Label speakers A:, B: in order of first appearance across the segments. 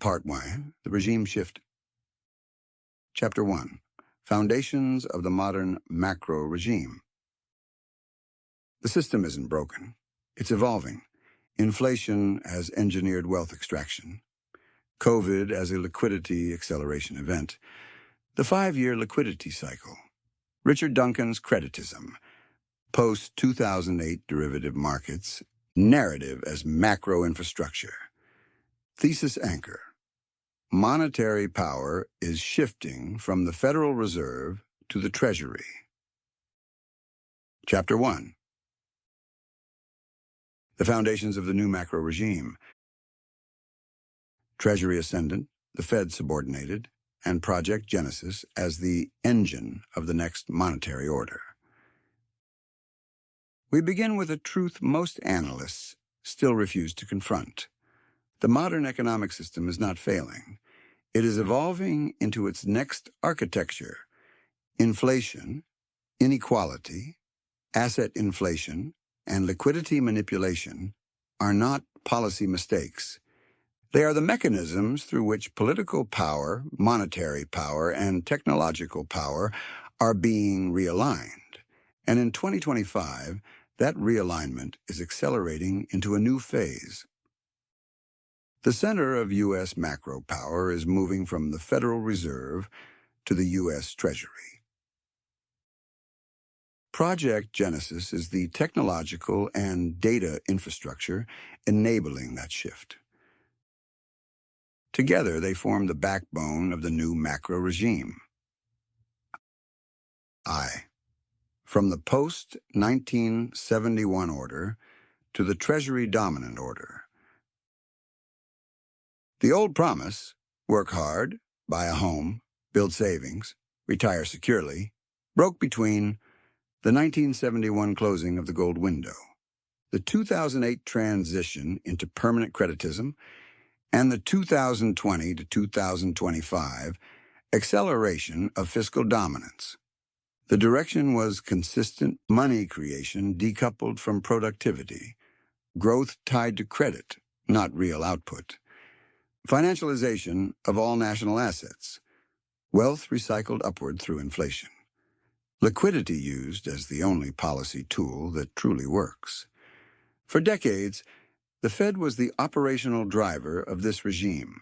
A: Part 1, The Regime Shift. Chapter 1, Foundations of the Modern Macro Regime. The system isn't broken. It's evolving. Inflation has engineered wealth extraction. COVID as a liquidity acceleration event. The 5-year liquidity cycle. Richard Duncan's Creditism. Post-2008 derivative markets. Narrative as macro infrastructure. Thesis anchor. Monetary power is shifting from the Federal Reserve to the Treasury. Chapter 1. The foundations of the new macro regime. Treasury Ascendant, the Fed Subordinated, and Project Genesis as the engine of the next monetary order. We begin with a truth most analysts still refuse to confront. The modern economic system is not failing. It is evolving into its next architecture. Inflation, inequality, asset inflation, and liquidity manipulation are not policy mistakes. They are the mechanisms through which political power, monetary power, and technological power are being realigned. And in 2025, that realignment is accelerating into a new phase. The center of U.S. macro power is moving from the Federal Reserve to the U.S. Treasury. Project Genesis is the technological and data infrastructure enabling that shift. Together, they form the backbone of the new macro regime. From the post-1971 order to the Treasury dominant order. The old promise, work hard, buy a home, build savings, retire securely, broke between the 1971 closing of the gold window, the 2008 transition into permanent creditism, and the 2020 to 2025 acceleration of fiscal dominance. The direction was consistent money creation decoupled from productivity, growth tied to credit, not real output. Financialization of all national assets, wealth recycled upward through inflation. Liquidity used as the only policy tool that truly works. For decades, the Fed was the operational driver of this regime.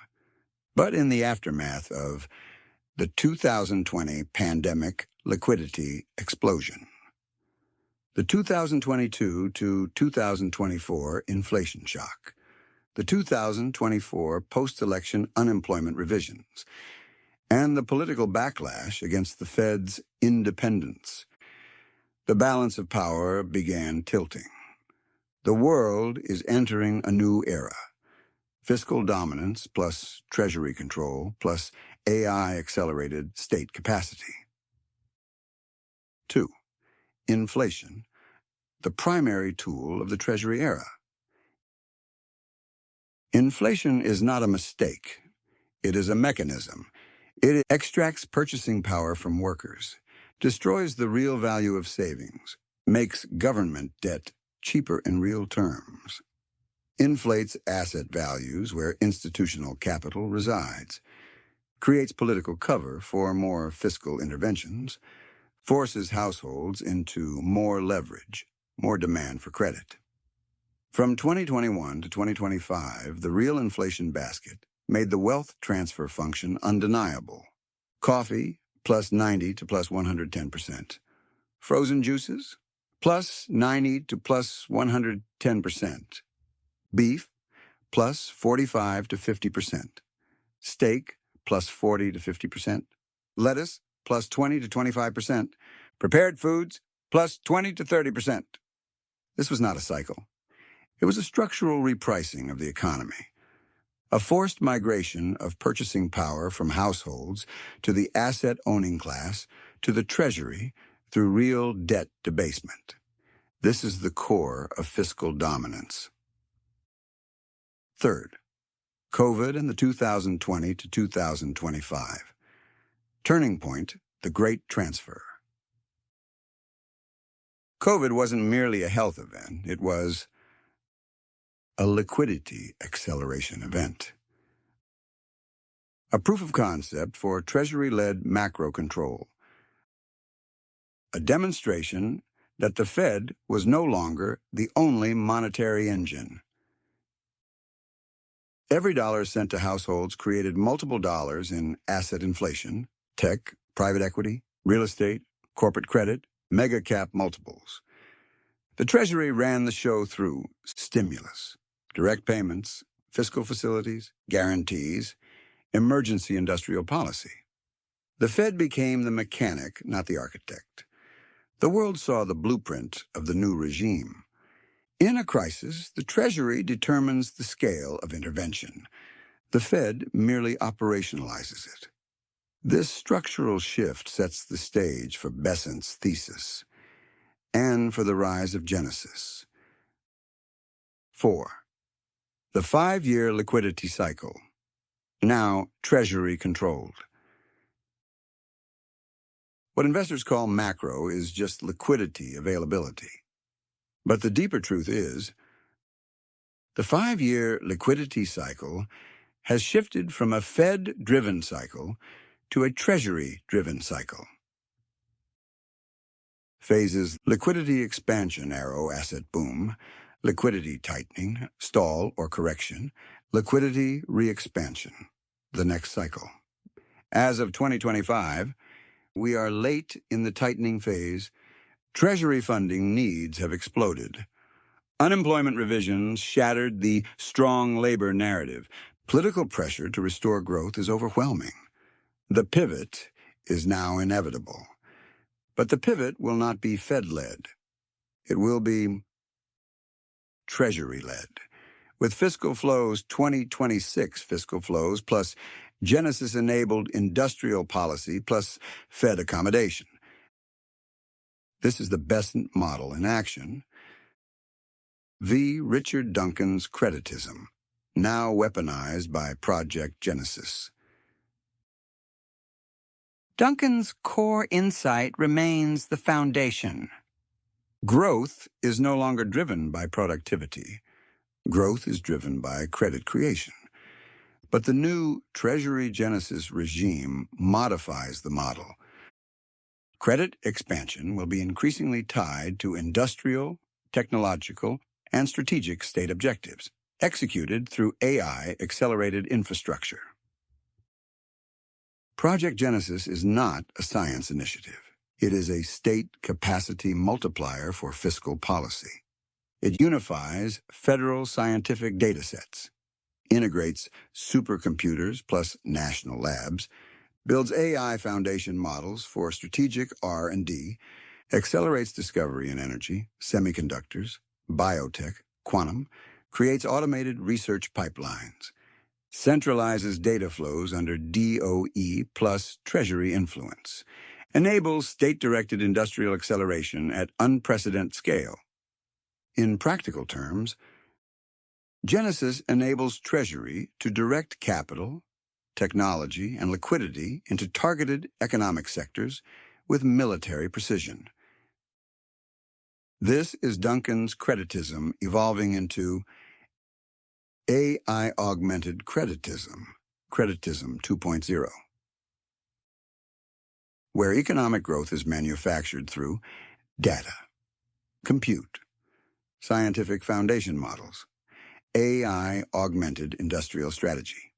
A: But in the aftermath of the 2020 pandemic liquidity explosion, the 2022 to 2024 inflation shock, the 2024 post-election unemployment revisions, and the political backlash against the Fed's independence, the balance of power began tilting. The world is entering a new era. Fiscal dominance plus Treasury control plus AI-accelerated state capacity. 2. Inflation, the primary tool of the Treasury era. Inflation is not a mistake. It is a mechanism. It extracts purchasing power from workers, destroys the real value of savings, makes government debt cheaper in real terms, inflates asset values where institutional capital resides, creates political cover for more fiscal interventions, forces households into more leverage, more demand for credit. From 2021 to 2025, the real inflation basket made the wealth transfer function undeniable. Coffee, plus 90 to plus 110%. Frozen juices, plus 90 to plus 110%. Beef, plus 45 to 50%. Steak, plus 40 to 50%. Lettuce, plus 20 to 25%. Prepared foods, plus 20 to 30%. This was not a cycle. It was a structural repricing of the economy, a forced migration of purchasing power from households to the asset-owning class to the Treasury through real debt debasement. This is the core of fiscal dominance. 3rd, COVID and the 2020 to 2025. Turning point, the Great Transfer. COVID wasn't merely a health event, it was a liquidity acceleration event. a proof of concept for Treasury-led macro control, a demonstration that the Fed was no longer the only monetary engine. Every dollar sent to households created multiple dollars in asset inflation, tech, private equity, real estate, corporate credit, mega cap multiples. The Treasury ran the show through stimulus, direct payments, fiscal facilities, guarantees, emergency industrial policy. The Fed became the mechanic, not the architect. The world saw the blueprint of the new regime. In a crisis, the Treasury determines the scale of intervention. The Fed merely operationalizes it. This structural shift sets the stage for Besant's thesis and for the rise of Genesis. 4. The 5-year liquidity cycle, now Treasury-controlled. What investors call macro is just liquidity availability. But the deeper truth is, the 5-year liquidity cycle has shifted from a Fed-driven cycle to a Treasury-driven cycle. Phases: liquidity expansion, arrow, asset boom; liquidity tightening, stall or correction; liquidity re-expansion, the next cycle. As of 2025, we are late in the tightening phase. Treasury funding needs have exploded. Unemployment revisions shattered the strong labor narrative. Political pressure to restore growth is overwhelming. The pivot is now inevitable. But the pivot will not be Fed-led. It will be Treasury-led, with fiscal flows, 2026 fiscal flows, plus Genesis-enabled industrial policy, plus Fed accommodation. This is the Besant model in action. V. Richard Duncan's Creditism, now weaponized by Project Genesis. Duncan's core insight remains the foundation. Growth is no longer driven by productivity. Growth is driven by credit creation. But the new Treasury Genesis regime modifies the model. Credit expansion will be increasingly tied to industrial, technological, and strategic state objectives, executed through AI-accelerated infrastructure. Project Genesis is not a science initiative. It is a state capacity multiplier for fiscal policy. It unifies federal scientific datasets, integrates supercomputers plus national labs, builds AI foundation models for strategic R&D, accelerates discovery in energy, semiconductors, biotech, quantum, creates automated research pipelines, centralizes data flows under DOE plus Treasury influence, enables state-directed industrial acceleration at unprecedented scale. In practical terms, Genesis enables Treasury to direct capital, technology, and liquidity into targeted economic sectors with military precision. This is Duncan's Creditism evolving into AI-augmented Creditism, Creditism 2.0, where economic growth is manufactured through data, compute, scientific foundation models, AI-augmented industrial strategy,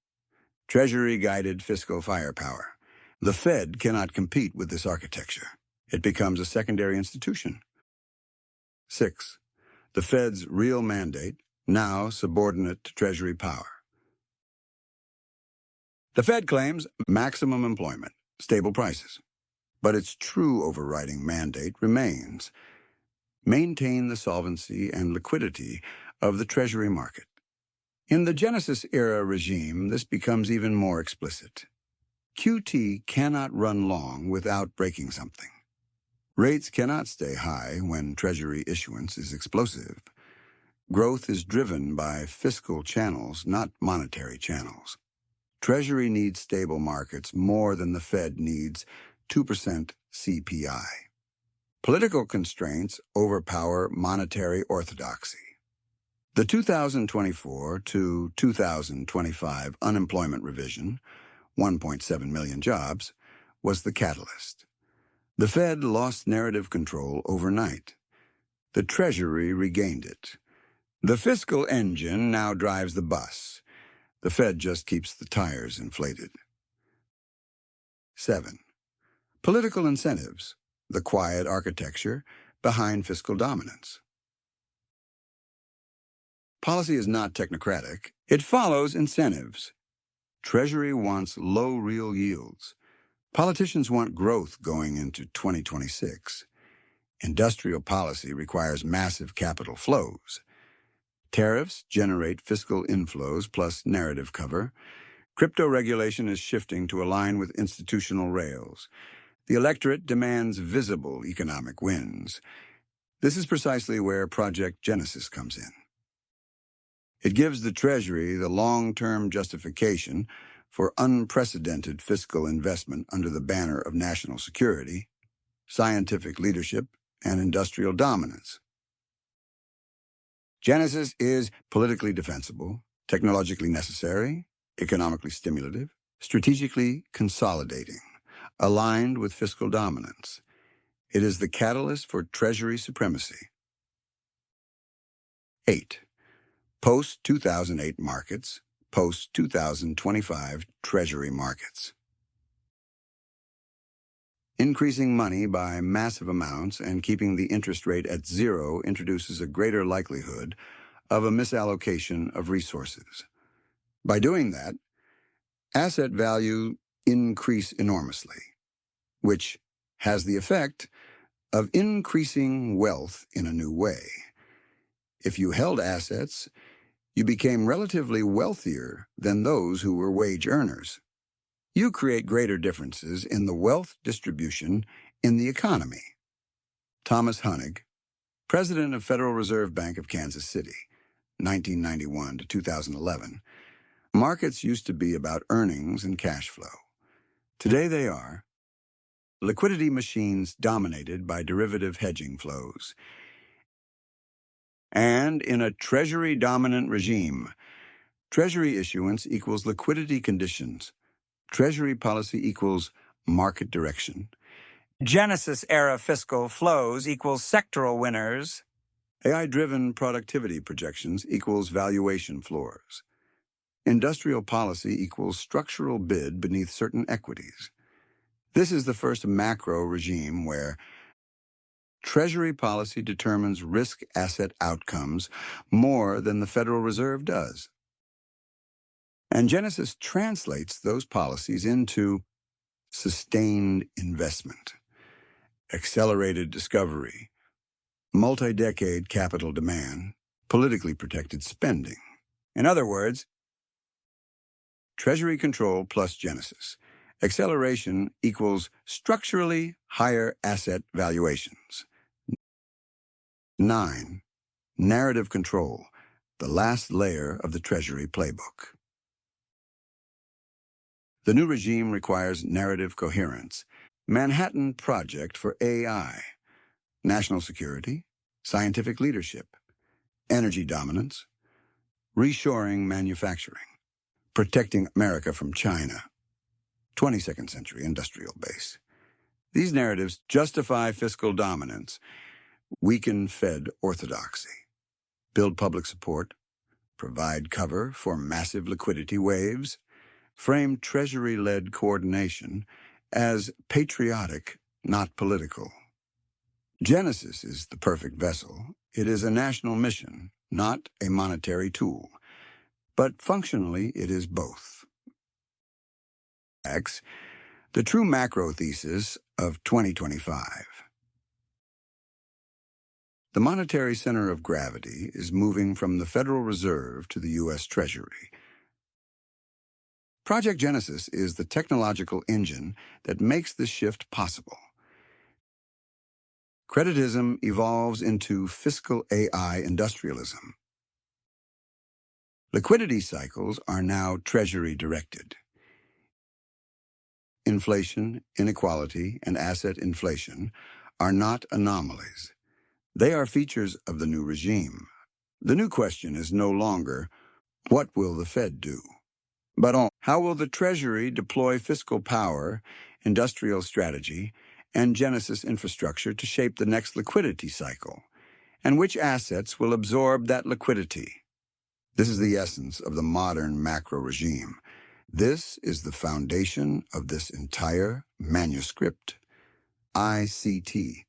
A: Treasury-guided fiscal firepower. The Fed cannot compete with this architecture. It becomes a secondary institution. 6. The Fed's real mandate, now subordinate to Treasury power. The Fed claims maximum employment, stable prices. But its true overriding mandate remains: maintain the solvency and liquidity of the Treasury market. In the Genesis-era regime, this becomes even more explicit. QT cannot run long without breaking something. Rates cannot stay high when Treasury issuance is explosive. Growth is driven by fiscal channels, not monetary channels. Treasury needs stable markets more than the Fed needs 2% CPI. Political constraints overpower monetary orthodoxy. The 2024 to 2025 unemployment revision 1.7 million jobs, was the catalyst. The Fed lost narrative control overnight. The Treasury regained it. The fiscal engine now drives the bus. The Fed just keeps the tires inflated. 7. Political incentives, the quiet architecture behind fiscal dominance. Policy is not technocratic. It follows incentives. Treasury wants low real yields. Politicians want growth going into 2026. Industrial policy requires massive capital flows. Tariffs generate fiscal inflows plus narrative cover. Crypto regulation is shifting to align with institutional rails. The electorate demands visible economic wins. This is precisely where Project Genesis comes in. It gives the Treasury the long-term justification for unprecedented fiscal investment under the banner of national security, scientific leadership, and industrial dominance. Genesis is politically defensible, technologically necessary, economically stimulative, strategically consolidating, aligned with fiscal dominance. It is the catalyst for Treasury supremacy. 8. Post-2008 markets, post-2025 Treasury markets. Increasing money by massive amounts and keeping the interest rate at zero introduces a greater likelihood of a misallocation of resources. By doing that, asset value increase enormously, which has the effect of increasing wealth in a new way. If you held assets, you became relatively wealthier than those who were wage earners. You create greater differences in the wealth distribution in the economy. Thomas Honig, President of Federal Reserve Bank of Kansas City, 1991 to 2011. Markets used to be about earnings and cash flow. Today they are liquidity machines dominated by derivative hedging flows. And in a Treasury-dominant regime, Treasury issuance equals liquidity conditions. Treasury policy equals market direction.
B: Genesis-era fiscal flows equals sectoral winners.
A: AI-driven productivity projections equals valuation floors. Industrial policy equals structural bid beneath certain equities. This is the first macro regime where Treasury policy determines risk asset outcomes more than the Federal Reserve does. And Genesis translates those policies into sustained investment, accelerated discovery, multi-decade capital demand, politically protected spending. In other words, Treasury control plus Genesis. Acceleration equals structurally higher asset valuations. 9. Narrative control, the last layer of the Treasury playbook. The new regime requires narrative coherence. Manhattan Project for AI, national security, scientific leadership, energy dominance, reshoring manufacturing, protecting America from China, 22nd century industrial base. These narratives justify fiscal dominance, weaken Fed orthodoxy, build public support, provide cover for massive liquidity waves, frame Treasury-led coordination as patriotic, not political. Genesis is the perfect vessel. It is a national mission, not a monetary tool. But functionally, it is both. X, the true macro thesis of 2025. The monetary center of gravity is moving from the Federal Reserve to the U.S. Treasury. Project Genesis is the technological engine that makes this shift possible. Creditism evolves into fiscal AI industrialism. Liquidity cycles are now Treasury-directed. Inflation, inequality, and asset inflation are not anomalies. They are features of the new regime. The new question is no longer, what will the Fed do? But How will the Treasury deploy fiscal power, industrial strategy, and Genesis infrastructure to shape the next liquidity cycle? And which assets will absorb that liquidity? This is the essence of the modern macro regime. This is the foundation of this entire manuscript. ICT.